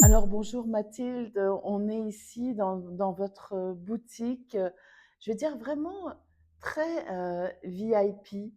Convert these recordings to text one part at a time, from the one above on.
Alors bonjour Mathilde, on est ici dans votre boutique, je vais dire vraiment très VIP,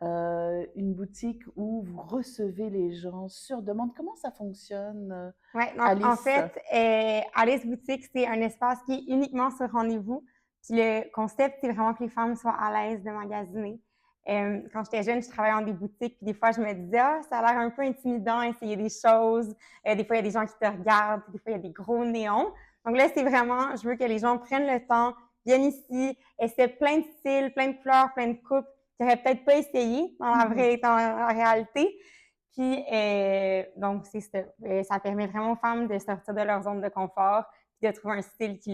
une boutique où vous recevez les gens sur demande. Comment ça fonctionne, Ouais, donc en Alice? fait, Alice Boutique, c'est un espace qui est uniquement sur rendez-vous. Puis le concept, c'est vraiment que les femmes soient à l'aise de magasiner. Quand j'étais jeune, je travaillais dans des boutiques, puis des fois, je me disais, ah, ça a l'air un peu intimidant, essayer des choses. Des fois, il y a des gens qui te regardent, puis des fois, il y a des gros néons. Donc là, c'est vraiment, je veux que les gens prennent le temps, viennent ici, essaient plein de styles, plein de couleurs, plein de coupes, qu'ils n'auraient peut-être pas essayé Mhm. dans la réalité. Puis, donc, c'est ça. Ça permet vraiment aux femmes de sortir de leur zone de confort puis de trouver un style qui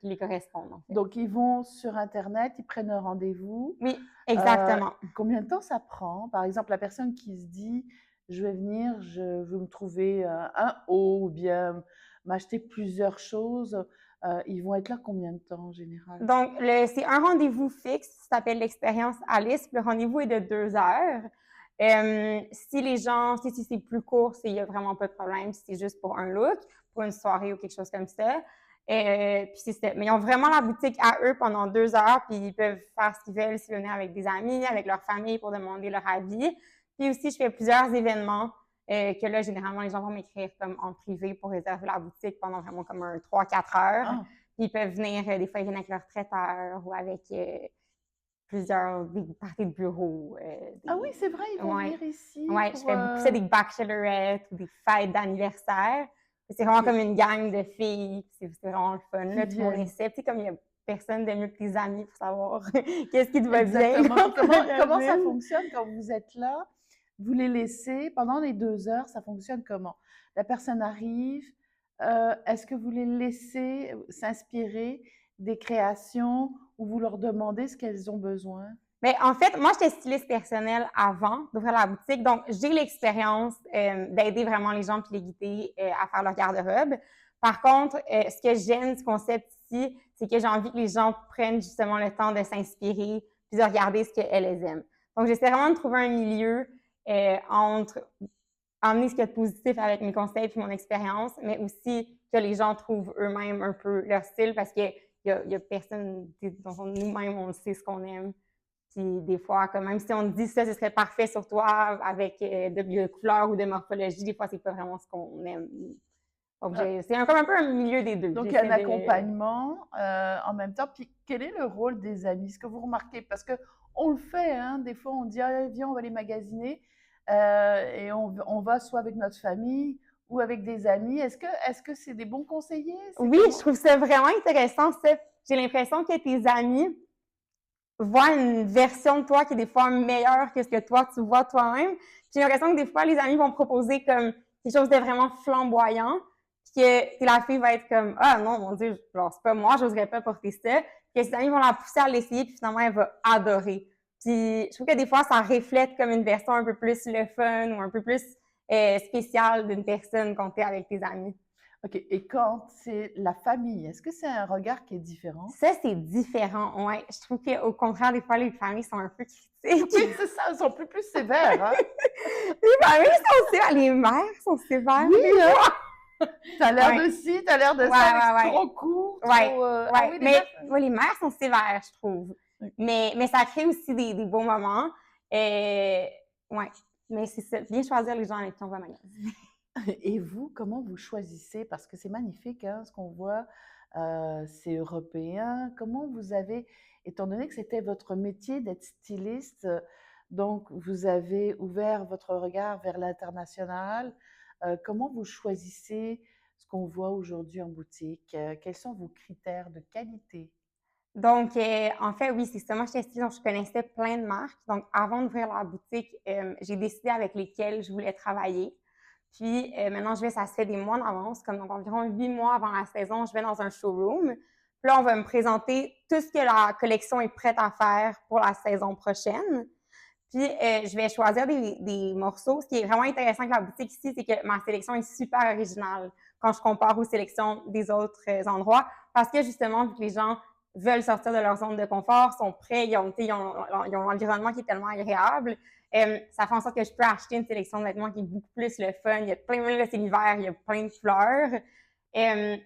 les corresponde, en fait. Donc ils vont sur Internet, ils prennent un rendez-vous. Oui, Euh, exactement. Combien de temps ça prend? Par exemple, la personne qui se dit, je vais venir, je veux me trouver un haut ou bien m'acheter plusieurs choses, ils vont être là combien de temps en général? Donc, c'est un rendez-vous fixe, ça s'appelle l'expérience Alice. Le rendez-vous est de 2 heures. Si les gens, si c'est plus court, il n'y a vraiment pas de problème. Si c'est juste pour un look, pour une soirée ou quelque chose comme ça. Puis c'est ça. Mais ils ont vraiment la boutique à eux pendant 2 heures, puis ils peuvent faire ce qu'ils veulent, s'ils veulent venir avec des amis, avec leur famille pour demander leur avis. Puis aussi, je fais plusieurs événements que là, généralement, les gens vont m'écrire comme en privé pour réserver la boutique pendant vraiment comme un 3-4 heures. Ah, Puis ils peuvent venir, des fois, ils viennent avec leur traiteur ou avec des parties de bureau. ah oui, c'est vrai, ils vont Ouais, venir ici ouais, je pour... fais beaucoup ça, des bachelorettes ou des fêtes d'anniversaire. C'est vraiment comme qui, une gang de filles. C'est vraiment le fun. qui Là, tout le monde viennent. essaie. Tu sais, comme il y a personne de mieux que tes amis pour savoir qu'est-ce qui te va bien Exactement. quand Puis tu comment ça magasines. fonctionne quand vous êtes là? Vous les laissez pendant les 2 heures, ça fonctionne comment? La personne arrive, est-ce que vous les laissez s'inspirer des créations ou vous leur demandez ce qu'elles ont besoin? Mais en fait, moi, j'étais styliste personnelle avant d'ouvrir la boutique. Donc, j'ai l'expérience d'aider vraiment les gens puis les guider à faire leur garde-robe. Par contre, ce que j'aime du concept ici, c'est que j'ai envie que les gens prennent justement le temps de s'inspirer puis de regarder ce qu'elles aiment. Donc, j'essaie vraiment de trouver un milieu entre emmener ce qu'il y a de positif avec mes conseils puis mon expérience, mais aussi que les gens trouvent eux-mêmes un peu leur style parce que y a personne, nous-mêmes, on sait ce qu'on aime. Puis des fois, comme même si on dit ça, ce serait parfait sur toi avec de couleurs ou de morphologie, des fois, c'est pas vraiment ce qu'on aime. Donc, Euh, c'est comme un peu un milieu des deux. donc il y a un J'essaie de... accompagnement en même temps. Puis quel est le rôle des amis? Ce que vous remarquez, parce que on le fait, hein, des fois on dit ah, viens on va les magasiner et on va soit avec notre famille ou avec des amis. Est-ce que c'est des bons conseillers? C'est Oui, je comment? trouve ça vraiment intéressant, ça. J'ai l'impression que tes amis voient une version de toi qui est des fois meilleure que ce que toi, tu vois toi-même. J'ai l'impression que des fois, les amis vont proposer comme quelque chose de vraiment flamboyant, puis que la fille va être comme « Ah non, mon Dieu, genre, c'est pas moi, j'oserais pas porter ça. » Que ses amis vont la pousser à l'essayer, puis finalement, elle va adorer. Puis je trouve que des fois, ça reflète comme une version un peu plus le fun ou un peu plus spéciale d'une personne quand t'es avec tes amis. Ok. Et quand c'est la famille, est-ce que c'est un regard qui est différent? Ça, c'est différent, ouais. Je trouve qu'au contraire, des fois, les familles sont un peu Oui, critiques. c'est ça, ils sont plus sévères, hein? Les familles sont sévères. Les mères sont sévères, Oui, des hein? fois. T'as l'air Ouais, de ci, t'as l'air de ouais, ça, avec ouais, ouais. trop court, Ouais, trop. Ah ouais. oui, les Mais mères. ouais, les mères sont sévères, je trouve. Oui. Mais ça crée aussi des beaux moments. Ouais. Mais c'est ça. Bien choisir les gens avec qui on va magasiner. Et vous, comment vous choisissez? Parce que c'est magnifique, hein, ce qu'on voit, c'est européen. Comment vous avez, étant donné que c'était votre métier d'être styliste, donc vous avez ouvert votre regard vers l'international. Comment vous choisissez ce qu'on voit aujourd'hui en boutique? Quels sont vos critères de qualité? Donc, en fait, oui, c'est ça. Moi, j'étais styliste, donc je connaissais plein de marques. Donc, avant d'ouvrir la boutique, j'ai décidé avec lesquelles je voulais travailler. Puis, maintenant, ça se fait des mois d'avance, comme donc environ 8 mois avant la saison, je vais dans un showroom. Puis là, on va me présenter tout ce que la collection est prête à faire pour la saison prochaine. Puis, je vais choisir des morceaux. Ce qui est vraiment intéressant avec la boutique ici, c'est que ma sélection est super originale quand je compare aux sélections des autres endroits. Parce que justement, vu que les gens veulent sortir de leur zone de confort, sont prêts, ils ont l'environnement qui est tellement agréable. Ça fait en sorte que je peux acheter une sélection de vêtements qui est beaucoup plus le fun. Il y a plein, là, c'est l'hiver, il y a plein de couleurs.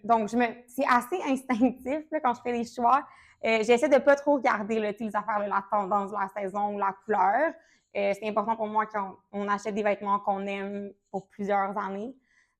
Donc, c'est assez instinctif là, quand je fais les choix. J'essaie de pas trop regarder là, les affaires, là, la tendance de la saison ou la couleur. C'est important pour moi qu'on achète des vêtements qu'on aime pour plusieurs années.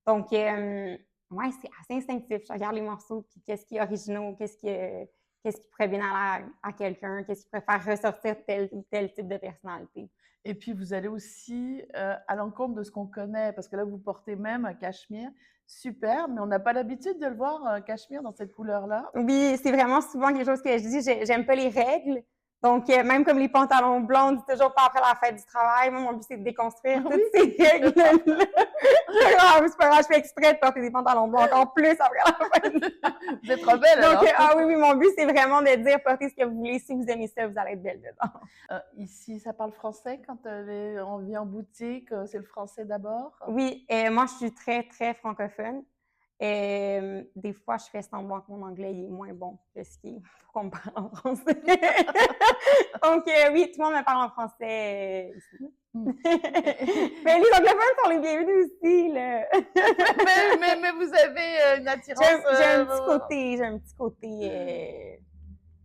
Donc, ouais, c'est assez instinctif. Je regarde les morceaux, puis qu'est-ce qui est original, qu'est-ce qui pourrait bien aller à quelqu'un, qu'est-ce qui pourrait faire ressortir tel ou tel type de personnalité. Et puis, vous allez aussi à l'encontre de ce qu'on connaît, parce que là, vous portez même un cachemire. Super, mais on n'a pas l'habitude de le voir, un cachemire dans cette couleur-là. Oui, c'est vraiment souvent quelque chose que je dis, j'aime pas les règles. Donc, même comme les pantalons blancs, on dit toujours pas après la fête du travail. Moi, mon but, c'est de déconstruire toutes ces règles-là. C'est pas grave, je fais exprès de porter des pantalons blancs encore plus après la fête. Vous êtes trop belle, alors. Donc, oui, mon but, c'est vraiment de dire, portez ce que vous voulez. Si vous aimez ça, vous allez être belle dedans. Ici, ça parle français quand on vient en boutique? C'est le français d'abord? Oui, moi, je suis très, très francophone. Des fois, je fais semblant que mon anglais est moins bon que ce qui est pour qu'on me parle en français. Donc, oui, tout le monde me parle en français ici. Mais les anglophones sont les bienvenus aussi, là. mais vous avez une attirance... J'ai un petit côté...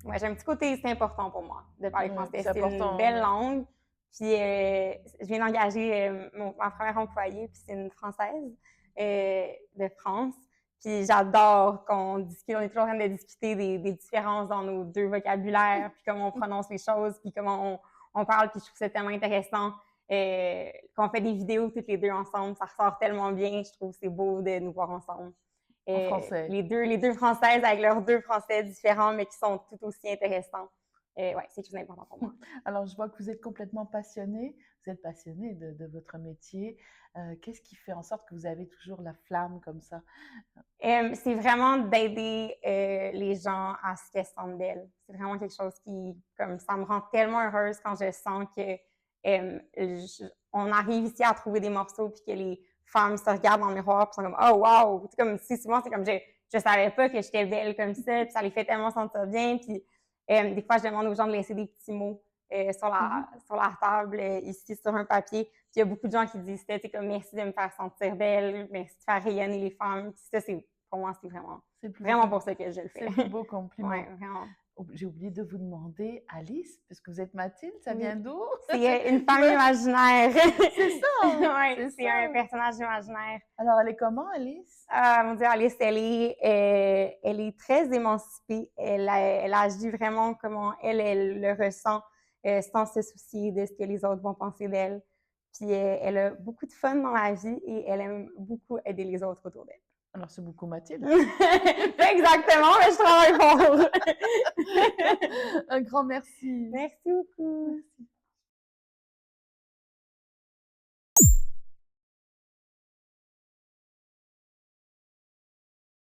Ouais, j'ai un petit côté, c'est important pour moi de parler français. C'est une belle langue. Puis, je viens d'engager ma première employée, puis c'est une Française de France. Puis j'adore qu'on discute, on est toujours en train de discuter des différences dans nos deux vocabulaires, puis comment on prononce les choses, puis comment on parle, puis je trouve ça tellement intéressant. Quand on fait des vidéos toutes les deux ensemble, ça ressort tellement bien, je trouve que c'est beau de nous voir ensemble. En français. Les deux Françaises avec leurs deux Français différents, mais qui sont tout aussi intéressants. Ouais, c'est quelque chose d'important pour moi. Alors, je vois que vous êtes complètement passionnée. Vous êtes passionnée de votre métier. Qu'est-ce qui fait en sorte que vous avez toujours la flamme comme ça? C'est vraiment d'aider les gens à ce qu'elles se sentent belles. C'est vraiment quelque chose qui, comme ça me rend tellement heureuse quand je sens que on arrive ici à trouver des morceaux puis que les femmes se regardent dans le miroir puis sont comme « Oh, wow! » Comme si souvent, c'est comme je savais pas que j'étais belle comme ça, puis ça les fait tellement sentir bien. Puis des fois, je demande aux gens de laisser des petits mots sur la table, ici, sur un papier. Puis il y a beaucoup de gens qui disent ça, comme « Merci de me faire sentir belle, merci de faire rayonner les femmes. » Puis ça, pour moi, c'est vraiment pour ça que je le fais. C'est le plus beau compliment. Oui, vraiment. J'ai oublié de vous demander, Alice, puisque vous êtes Mathilde, ça vient d'où? C'est une femme imaginaire. C'est ça! Oui, c'est un personnage imaginaire. Alors, elle est comment, Alice? Mon Dieu, Alice, elle est très émancipée. Elle agit vraiment comment elle le ressent, sans se soucier de ce que les autres vont penser d'elle. Puis elle a beaucoup de fun dans la vie et elle aime beaucoup aider les autres autour d'elle. Alors, c'est beaucoup Mathilde. Exactement, mais je travaille fort. Un grand merci. Merci beaucoup.